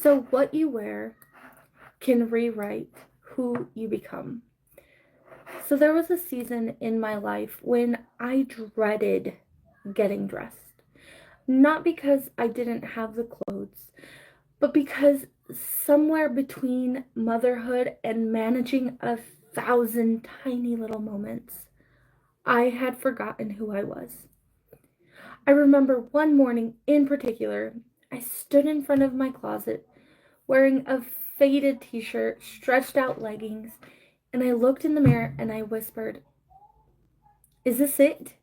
So, what you wear can rewrite who you become. So, there was a season in my life when I dreaded getting dressed. Not because I didn't have the clothes, but because somewhere between motherhood and managing 1,000 tiny little moments, I had forgotten who I was. I remember one morning in particular, I stood in front of my closet wearing a faded t shirt, stretched out leggings, and I looked in the mirror and I whispered, "Is this it?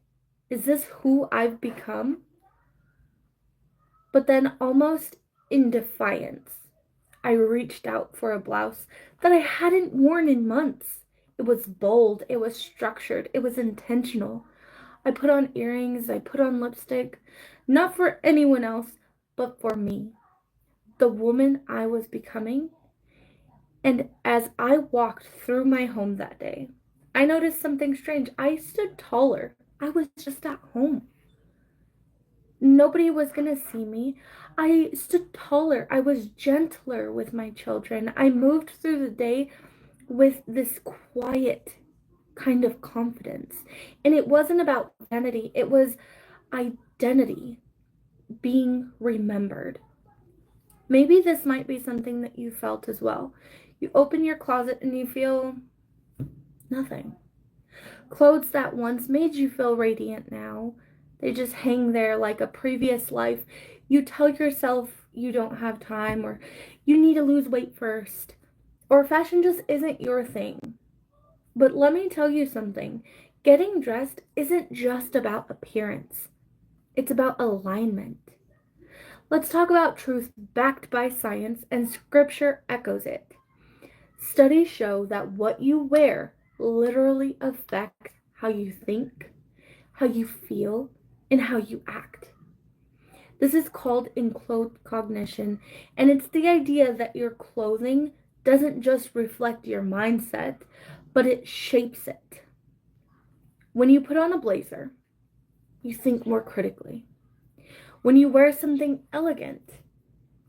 Is this who I've become?" But then, almost in defiance, I reached out for a blouse that I hadn't worn in months. It was bold, it was structured, it was intentional. I put on earrings, I put on lipstick, not for anyone else, but for me, the woman I was becoming. And as I walked through my home that day, I noticed something strange. I stood taller. I was just at home. Nobody was going to see me. I stood taller. I was gentler with my children. I moved through the day with this quiet kind of confidence. And it wasn't about vanity, it was identity being remembered. Maybe this might be something that you felt as well. You open your closet and you feel nothing. Clothes that once made you feel radiant now, they just hang there like a previous life. You tell yourself you don't have time, or you need to lose weight first, or fashion just isn't your thing. But let me tell you something. Getting dressed isn't just about appearance. It's about alignment. Let's talk about truth backed by science, and scripture echoes it. Studies show that what you wear literally affects how you think, how you feel, and how you act. This is called enclothed cognition, and it's the idea that your clothing doesn't just reflect your mindset, but it shapes it. When you put on a blazer, you think more critically. When you wear something elegant,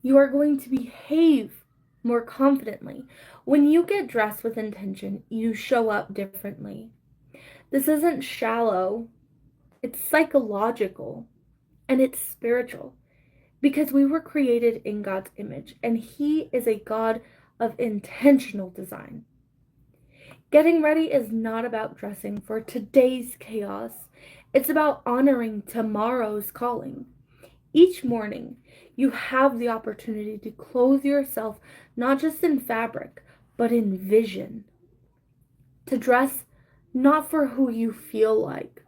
you are going to behave more confidently. When you get dressed with intention, you show up differently. This isn't shallow, it's psychological, and it's spiritual, because we were created in God's image, and He is a God of intentional design. Getting ready is not about dressing for today's chaos, it's about honoring tomorrow's calling. Each morning, you have the opportunity to clothe yourself not just in fabric, but in vision. To dress not for who you feel like,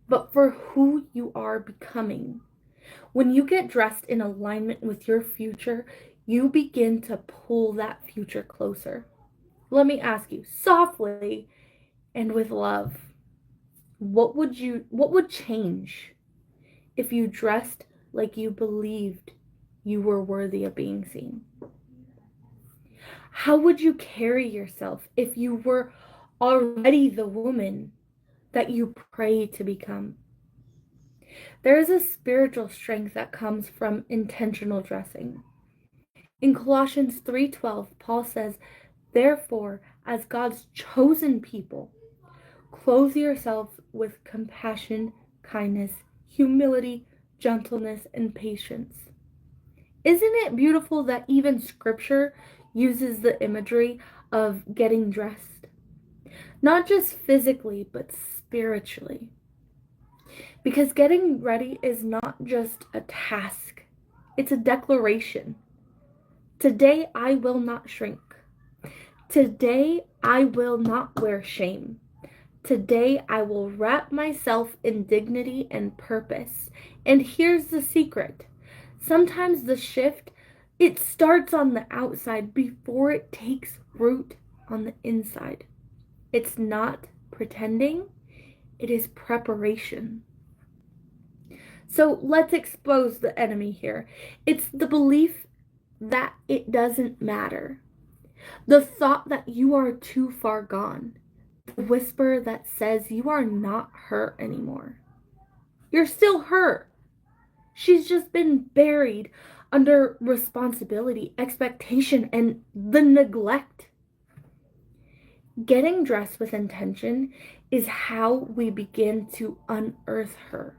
but for who you are becoming. When you get dressed in alignment with your future, you begin to pull that future closer. Let me ask you softly and with love, what would change if you dressed like you believed you were worthy of being seen? How would you carry yourself if you were already the woman that you pray to become? There is a spiritual strength that comes from intentional dressing. In Colossians 3:12, Paul says, "Therefore, as God's chosen people, clothe yourselves with compassion, kindness, humility, gentleness, and patience." Isn't it beautiful that even scripture uses the imagery of getting dressed? Not just physically, but spiritually. Because getting ready is not just a task, it's a declaration. Today I will not shrink. Today I will not wear shame. Today I will wrap myself in dignity and purpose. And here's the secret. Sometimes the shift, it starts on the outside before it takes root on the inside. It's not pretending, it is preparation. So let's expose the enemy here. It's the belief that it doesn't matter. The thought that you are too far gone. The whisper that says you are not her anymore. You're still her. She's just been buried under responsibility, expectation, and the neglect. Getting dressed with intention is how we begin to unearth her.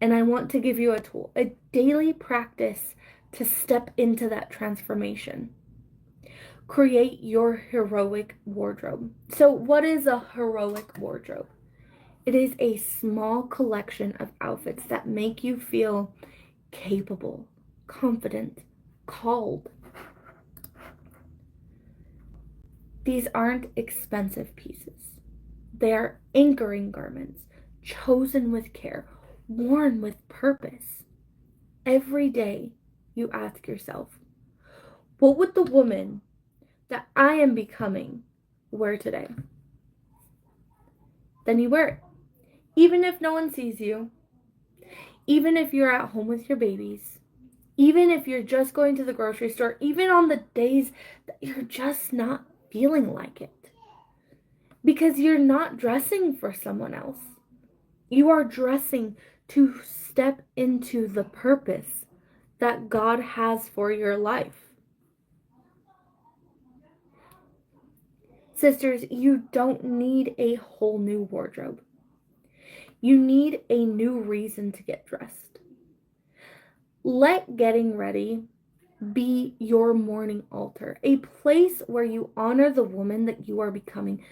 And I want to give you a tool, a daily practice to step into that transformation. Create your heroic wardrobe. So, what is a heroic wardrobe? It is a small collection of outfits that make you feel capable, confident, called. These aren't expensive pieces. They are anchoring garments, chosen with care, worn with purpose. Every day you ask yourself, what would the woman that I am becoming wear today? Then you wear it. Even if no one sees you, even if you're at home with your babies, even if you're just going to the grocery store, even on the days that you're just not feeling like it. Because you're not dressing for someone else. You are dressing to step into the purpose that God has for your life. Sisters, you don't need a whole new wardrobe. You need a new reason to get dressed. Let getting ready be your morning altar, a place where you honor the woman that you are becoming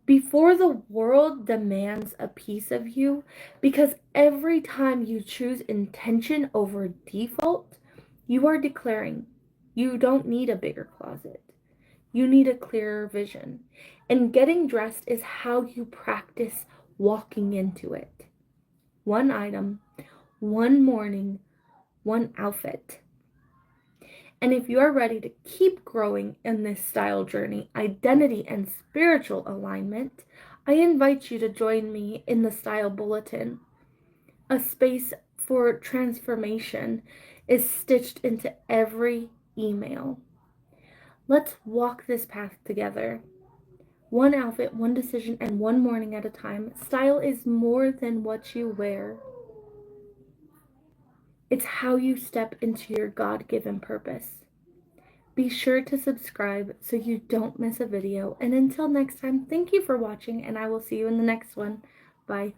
before the world demands a piece of you, because every time you choose intention over default, you are declaring you don't need a bigger closet. You need a clearer vision. And getting dressed is how you practice walking into it. One item, one morning, one outfit. And if you are ready to keep growing in this style journey, identity, and spiritual alignment, I invite you to join me in the Style Bulletin. A space for transformation is stitched into every email. Let's walk this path together. One outfit, one decision, and one morning at a time. Style is more than what you wear. It's how you step into your God-given purpose. Be sure to subscribe so you don't miss a video. And until next time, thank you for watching, and I will see you in the next one. Bye.